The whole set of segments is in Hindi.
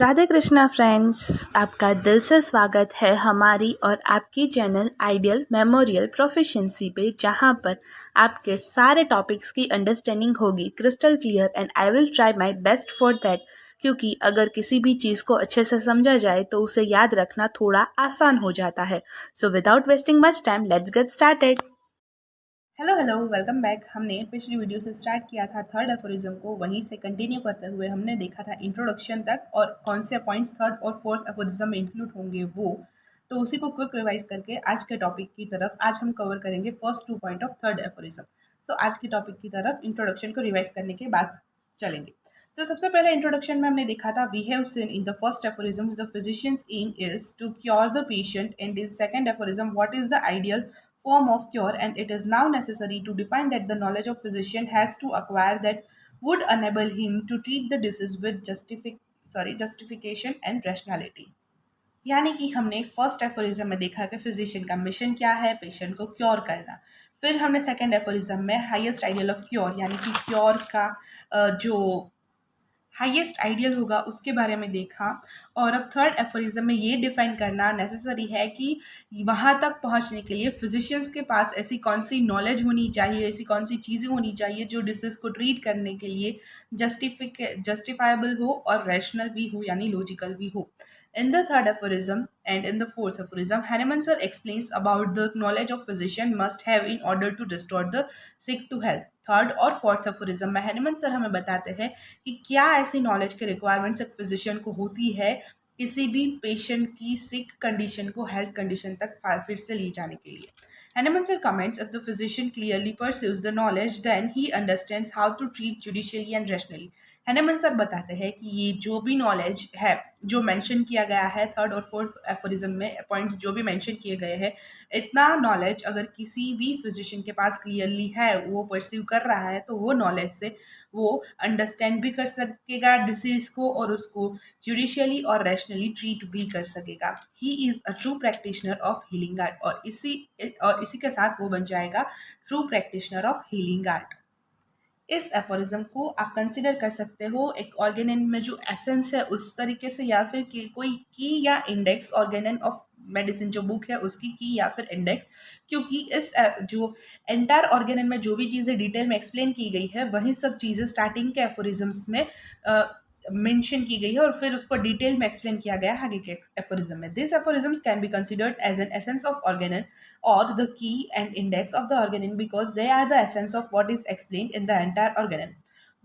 राधे कृष्णा फ्रेंड्स, आपका दिल से स्वागत है हमारी और आपकी चैनल आइडियल मेमोरियल प्रोफिशिएंसी पे, जहां पर आपके सारे टॉपिक्स की अंडरस्टैंडिंग होगी crystal clear and I will try my best for that. क्योंकि अगर किसी भी चीज़ को अच्छे से समझा जाए तो उसे याद रखना थोड़ा आसान हो जाता है। So without wasting much time, let's get started. Hello hello, welcome back. हमने पिछली वीडियो से स्टार्ट किया था थर्ड एफोरिज्म को, वहीं से कंटिन्यू करते हुए हमने देखा था इंट्रोडक्शन तक और कौन से पॉइंट्स थर्ड और फोर्थ एफोरिज्म में इंक्लूड होंगे वो। तो उसी को क्विक रिवाइज करके आज के टॉपिक की तरफ आज हम कवर करेंगे first 2 point of third aphorism. So आज के टॉपिक की तरफ इंट्रोडक्शन को रिवाइज करने के बाद चलेंगे। तो सबसे पहले इंट्रोडक्शन में हमने देखा था we have seen in the first aphorism the physician's aim is to cure the patient, and in second aphorism what is the ideal form of cure, and it is now necessary to define that the knowledge of physician has to acquire that would enable him to treat the disease with justification and rationality। यानी कि हमने फर्स्ट एफोरिज्म में देखा कि फिजिशियन का मिशन क्या है, पेशेंट को क्योर करना। फिर हमने सेकंड एफोरिज्म में हाईएस्ट आइडियल ऑफ क्योर यानी कि क्योर का जो हाईएस्ट आइडियल होगा उसके बारे में देखा। और अब थर्ड एफोरिज्म में ये डिफाइन करना नेसेसरी है कि वहाँ तक पहुँचने के लिए फिजिशियंस के पास ऐसी कौन सी नॉलेज होनी चाहिए, ऐसी कौन सी चीज़ें होनी चाहिए जो डिसीज को ट्रीट करने के लिए जस्टिफाइबल हो और रैशनल भी हो यानी लॉजिकल भी हो। In the third aphorism and in the fourth aphorism, Hahnemann sir explains about the knowledge of physician must have in order to restore the sick to health। Third और फोर्थ एफोरिज्म में हैनेमन सर हमें बताते हैं कि क्या ऐसी नॉलेज के रिक्वायरमेंट्स एक फिजिशियन को होती है किसी भी पेशेंट की सिक कंडीशन को हेल्थ कंडीशन तक फिर से ले जाने के लिए। Hahnemann sir comments if the physician clearly pursues the knowledge, then he understands how to treat judicially and rationally। Hahnemann sir बताते हैं कि ये जो भी नॉलेज है जो मेंशन किया गया है थर्ड और फोर्थ एफोरिज्म में, पॉइंट्स जो भी मेंशन किए गए हैं, इतना नॉलेज अगर किसी भी फिजिशियन के पास क्लियरली है, वो परसीव कर रहा है, तो वो नॉलेज से वो अंडरस्टैंड भी कर सकेगा डिसीज को और उसको जुडिशियली और रैशनली ट्रीट भी कर सकेगा। He is a true practitioner of healing art, और इसी के साथ वो बन जाएगा true practitioner of healing art. इस एफोरिज्म को आप कंसिडर कर सकते हो एक ऑर्गेनन में जो एसेंस है उस तरीके से, या फिर कोई की या इंडेक्स ऑर्गेनन ऑफ मेडिसिन जो बुक है उसकी की या फिर इंडेक्स। क्योंकि इस जो एंटायर ऑर्गेनन में जो भी चीज़ें डिटेल में एक्सप्लेन की गई है वही सब चीज़ें स्टार्टिंग के एफोरिज्म्स में मेंशन की गई है और फिर उसको डिटेल में एक्सप्लेन किया गया है आगे के एफोरिज्म में। This aphorisms can be considered as an essence of organon or the key and index of the organon because they are the essence of what is explained in the entire organon।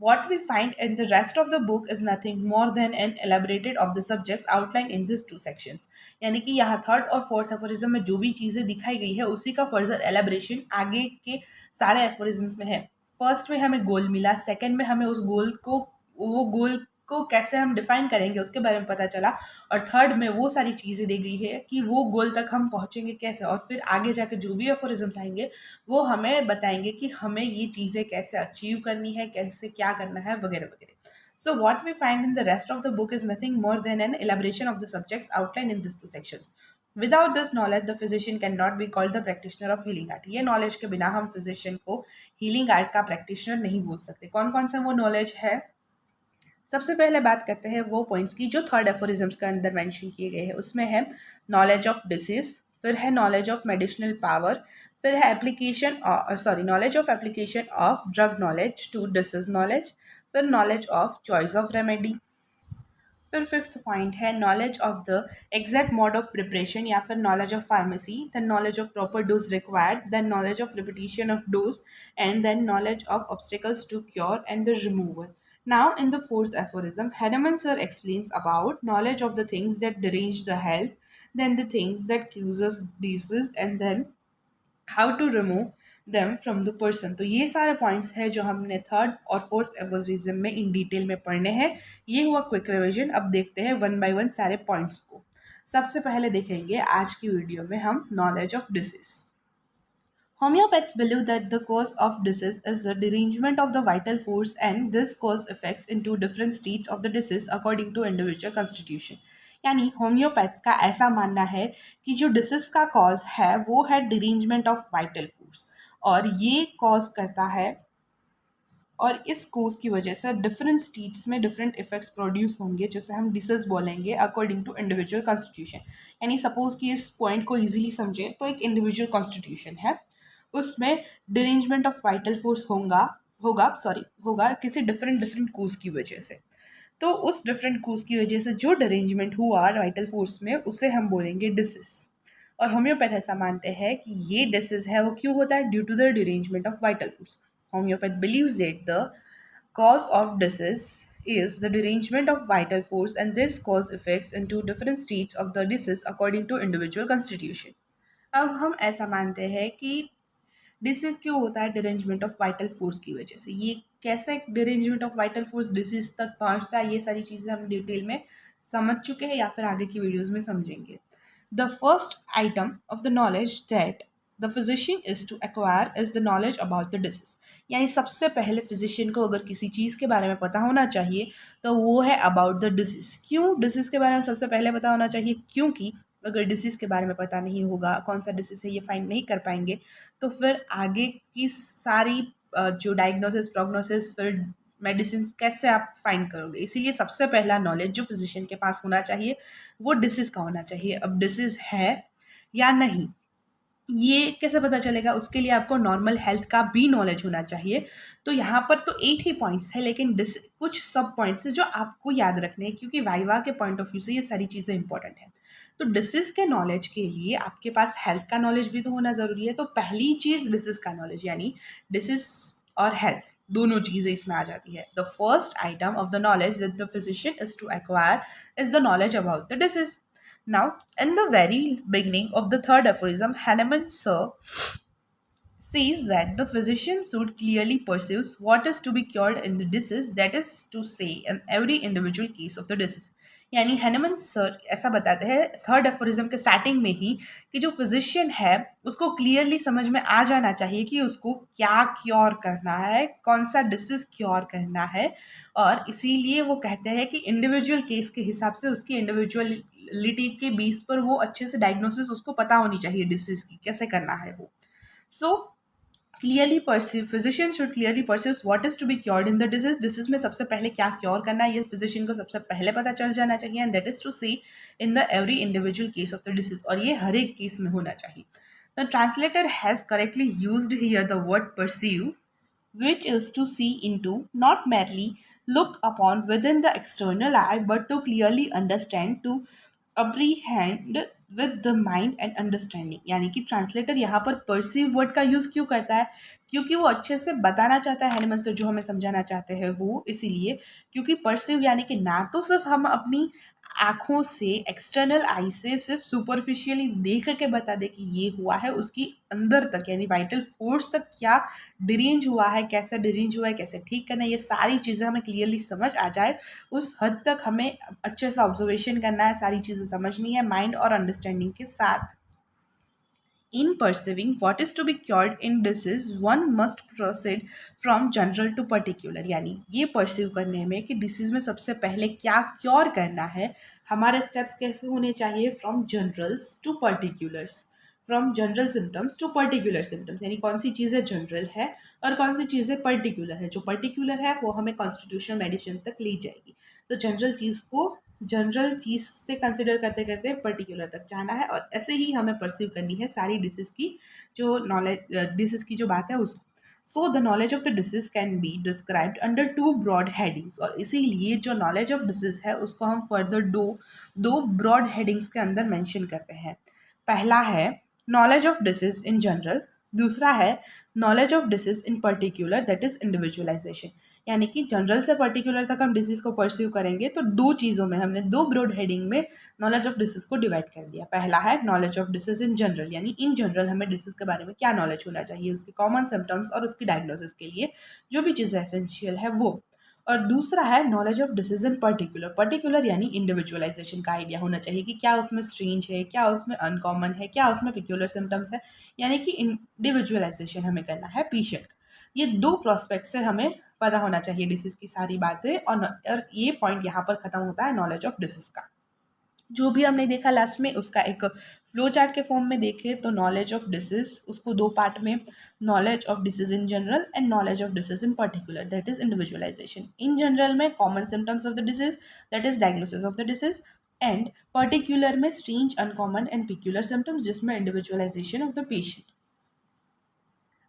What we find in the rest of the book is nothing more than an elaborated of the subjects outlined in these two sections। यानी कि यहाँ थर्ड और फोर्थ एफोरिज्म में जो भी चीज़ें दिखाई गई है उसी का फर्दर एलाबरेशन आगे के सारे एफोरिज्म्स में है। फर्स्ट में हमें गोल मिला, सेकेंड में हमें उस गोल को वो गोल को कैसे हम डिफाइन करेंगे उसके बारे में पता चला, और थर्ड में वो सारी चीज़ें दी गई है कि वो गोल तक हम पहुंचेंगे कैसे, और फिर आगे जाके जो भी एफोरिज्म्स आएंगे वो हमें बताएंगे कि हमें ये चीज़ें कैसे अचीव करनी है, कैसे क्या करना है वगैरह वगैरह। So what we find in the rest of the book is nothing more than an elaboration of the subjects outlined in these two sections। Without this knowledge, the physician cannot be called the practitioner of healing art। ये नॉलेज के बिना हम फिजिशियन को हीलिंग आर्ट का प्रैक्टिशनर नहीं बोल सकते। कौन कौन सा वो नॉलेज है, सबसे पहले बात करते हैं वो पॉइंट्स की जो थर्ड एफोरिज्म्स के अंदर मेंशन किए गए हैं। उसमें है नॉलेज ऑफ डिसीज, फिर है नॉलेज ऑफ मेडिसिनल पावर, फिर है knowledge of application of drug knowledge to disease knowledge, फिर knowledge of choice of remedy, फिर फिफ्थ पॉइंट है knowledge of the exact mode of preparation या फिर knowledge of pharmacy, then knowledge of proper dose required, then knowledge of repetition of dose, and then knowledge of obstacles to cure and the removal. Now, in the fourth aphorism, Hahnemann sir explains about knowledge of the things that derange the health, then the things that causes disease, and then how to remove them from the person। तो ये सारे पॉइंट्स हैं जो हमने थर्ड और फोर्थ एफोरिज्म में इन डिटेल में पढ़ने हैं। ये हुआ क्विक रिविजन। अब देखते हैं वन बाय वन सारे पॉइंट्स को। सबसे पहले देखेंगे आज की वीडियो में हम knowledge of disease. Homeopaths believe that the cause of disease is the derangement of the vital force, and this cause affects into different states of the disease according to individual constitution। यानी होम्योपैथ्स का ऐसा मानना है कि जो डिसीज का कॉज है वो है डिरेंजमेंट ऑफ वाइटल फोर्स, और ये कॉज करता है और इस कोर्स की वजह से डिफरेंट स्टेट्स में डिफरेंट इफेक्ट्स प्रोड्यूस होंगे, जैसे हम डिसीज बोलेंगे अकॉर्डिंग टू इंडिविजुअल कॉन्स्टिट्यूशन। यानी सपोज कि इस पॉइंट को इजीली समझे तो एक इंडिविजुअल कॉन्स्टिट्यूशन है, उसमें डिरेंजमेंट ऑफ वाइटल फोर्स होगा किसी डिफरेंट डिफरेंट कोर्स की वजह से। तो उस डिफरेंट कोर्स की वजह से जो डिरेंजमेंट हुआ वाइटल फोर्स में उसे हम बोलेंगे डिसीज। और होम्योपैथ ऐसा मानते हैं कि ये डिसीज है वो क्यों होता है, due to the derangement of vital force. Homeopath believes that the cause of disease is the derangement of vital force, and this cause affects into different states of the disease according to individual constitution. अब हम ऐसा मानते हैं कि डिसीज क्यों होता है, डिरेंजमेंट ऑफ वाइटल फोर्स की वजह से। ये कैसे derangement of vital force disease तक पहुंचता है, ये सारी चीज़ें हम डिटेल में समझ चुके हैं या फिर आगे की वीडियोज़ में समझेंगे। The first item of the knowledge that the physician is to acquire is the knowledge about the disease. यानी सबसे पहले फिजिशियन को अगर किसी चीज़ के बारे में पता होना चाहिए तो वो है अबाउट द डिसीज। क्यों डिसीज के बारे में सबसे पहले पता होना चाहिए, क्योंकि अगर डिसीज़ के बारे में पता नहीं होगा, कौन सा डिसीज़ है ये फाइंड नहीं कर पाएंगे, तो फिर आगे की सारी जो डायग्नोसिस प्रोग्नोसिस फिर मेडिसिन कैसे आप फाइंड करोगे। इसीलिए सबसे पहला नॉलेज जो फिजिशियन के पास होना चाहिए वो डिसीज़ का होना चाहिए। अब डिसीज़ है या नहीं ये कैसे पता चलेगा, उसके लिए आपको नॉर्मल हेल्थ का भी नॉलेज होना चाहिए। तो यहाँ पर तो 8 ही पॉइंट्स है, लेकिन कुछ सब पॉइंट्स हैं जो आपको याद रखने हैं, क्योंकि वाइवा के पॉइंट ऑफ व्यू से ये सारी चीज़ें इंपॉर्टेंट हैं। तो डिसीज़ के नॉलेज के लिए आपके पास हेल्थ का नॉलेज भी तो होना ज़रूरी है। तो पहली चीज़ डिसीज़ का नॉलेज, यानी डिसीज़ और हेल्थ दोनों चीज़ें इसमें आ जाती है। The first item of the knowledge that the physician is to acquire is the knowledge about the disease. Now, in the very beginning of the third aphorism, Hahnemann says that the physician should clearly perceive what is to be cured in the disease, that is to say, in every individual case of the disease. यानी हैनेमन सर ऐसा बताते हैं थर्ड एफोरिज्म के स्टार्टिंग में ही कि जो फिजिशियन है उसको क्लियरली समझ में आ जाना चाहिए कि उसको क्या क्योर करना है, कौन सा डिसीज क्योर करना है। और इसीलिए वो कहते हैं कि इंडिविजुअल केस के हिसाब से उसकी इंडिविजुअलिटी के बेस पर वो अच्छे से डायग्नोसिस उसको पता होनी चाहिए डिसीज की कैसे करना है वो। So clearly perceive, physician should clearly perceive what is to be cured in the disease. Disease में सबसे पहले क्या क्योर करना है ये फिजिशियन को सबसे पहले पता चल जाना चाहिए, and that is to see in the every individual case of the disease, और ये हर एक केस में होना चाहिए। The translator has correctly used here the word perceive, which is to see into, not merely look upon within the external eye, but to clearly understand, to apprehend with the mind and understanding। यानी कि ट्रांसलेटर यहाँ पर परसीव वर्ड का यूज़ क्यों करता है, क्योंकि वो अच्छे से बताना चाहता है हैनेमन से जो हमें समझाना चाहते हैं वो, इसीलिए क्योंकि परसीव यानी कि ना तो सिर्फ हम अपनी आँखों से एक्सटर्नल आई से सिर्फ सुपरफिशियली देख के बता दे कि ये हुआ है, उसकी अंदर तक यानी वाइटल फोर्स तक क्या डिरेंज हुआ है, कैसा डिरेंज हुआ है, कैसे ठीक करना है, ये सारी चीज़ें हमें क्लियरली समझ आ जाए उस हद तक हमें अच्छे से ऑब्जर्वेशन करना है, सारी चीज़ें समझनी है माइंड और अंडरस्टैंडिंग के साथ। In perceiving what is to be cured in disease, one must proceed from general to particular। यानी ये परसीव करने में कि डिसीज में सबसे पहले क्या क्योर करना है, हमारे स्टेप्स कैसे होने चाहिए, from generals to particulars, from general symptoms to particular symptoms. यानी कौन सी चीज़ें जनरल है और कौन सी चीज़ें पर्टिकुलर है। जो पर्टिकुलर है वो हमें कॉन्स्टिट्यूशनल मेडिसिन तक ले जाएगी। तो जनरल चीज़ से कंसिडर करते करते पर्टिकुलर तक जाना है, और ऐसे ही हमें परसीव करनी है सारी डिसीज़ की जो नॉलेज, डिसीज़ की जो बात है उसको। So the knowledge of the disease can be described under 2 broad headings. और इसीलिए जो नॉलेज ऑफ डिसीज़ है उसको हम फर्दर दो ब्रॉड हेडिंग्स के अंदर मेंशन करते हैं। पहला है knowledge of disease in general, दूसरा है knowledge of disease in particular, that is individualisation. यानी कि जनरल से पर्टिकुलर तक हम डिसीज़ को परस्यू करेंगे तो दो चीज़ों में हमने 2 ब्रॉड हेडिंग में नॉलेज ऑफ डिसीज़ को डिवाइड कर दिया। पहला है knowledge of disease in general, यानी इन जनरल हमें डिसीज़ के बारे में क्या नॉलेज होना चाहिए, उसके कॉमन सिम्टम्स और उसकी डायग्नोसिस के लिए जो भी चीज़ें एसेंशियल है वो। और दूसरा है knowledge of disease in particular यानी इंडिविजुअलाइजेशन का आइडिया होना चाहिए कि क्या उसमें स्ट्रेंज है, क्या उसमें अनकॉमन है, क्या उसमें पिक्यूलर सिम्टम्स है, यानी कि इंडिविजुअलाइजेशन हमें करना है पेशेंट। ये 2 प्रोस्पेक्ट से हमें पता होना चाहिए डिसीज़ की सारी बातें, और ये पॉइंट यहाँ पर ख़त्म होता है नॉलेज ऑफ डिसीज़ का। जो भी हमने देखा लास्ट में उसका एक फ्लो चार्ट के फॉर्म में देखें तो नॉलेज ऑफ डिसीज, उसको दो पार्ट में, knowledge of disease in general and knowledge of disease in particular, that is individualisation. In general में common symptoms of the disease, that is diagnosis of the disease, and particular में strange, uncommon and peculiar symptoms, जिसमें इंडिविजुअलाइजेशन ऑफ द पेशेंट।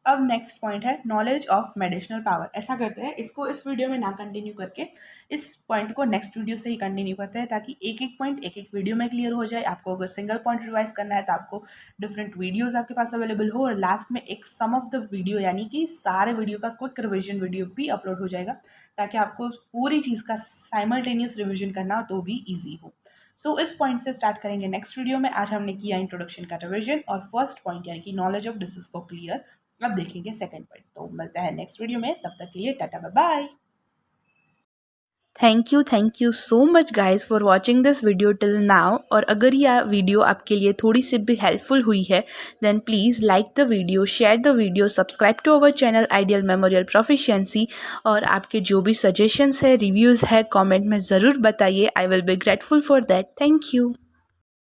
अब नेक्स्ट पॉइंट है नॉलेज ऑफ मेडिसिनल पावर। ऐसा करते हैं, इसको इस वीडियो में ना कंटिन्यू करके इस पॉइंट को नेक्स्ट वीडियो से ही कंटिन्यू करते हैं, ताकि एक एक पॉइंट एक एक वीडियो में क्लियर हो जाए। आपको अगर सिंगल पॉइंट रिवाइज करना है तो आपको डिफरेंट वीडियोस आपके पास अवेलेबल हो, और लास्ट में एक सम ऑफ द वीडियो यानी कि सारे वीडियो का क्विक रिविजन वीडियो भी अपलोड हो जाएगा, ताकि आपको पूरी चीज़ का साइमल्टेनियस रिविजन करना हो तो भी ईजी हो। सो इस पॉइंट से स्टार्ट करेंगे नेक्स्ट वीडियो में। आज हमने किया इंट्रोडक्शन का रिविजन और फर्स्ट पॉइंट यानी कि नॉलेज ऑफ डिसीज को क्लियर। अब देखेंगे सेकंड पॉइंट। तो मिलता है नेक्स्ट वीडियो में, तब तक के लिए tata bye bye. Thank you so much guys for watching this video till now. और अगर यह वीडियो आपके लिए थोड़ी सी भी हेल्पफुल हुई है then please like the video, share the video, subscribe to our channel ideal memorial proficiency. और आपके जो भी सजेशंस है, रिव्यूज़ है, कमेंट में ज़रूर बताइए। I will be grateful for that. Thank you.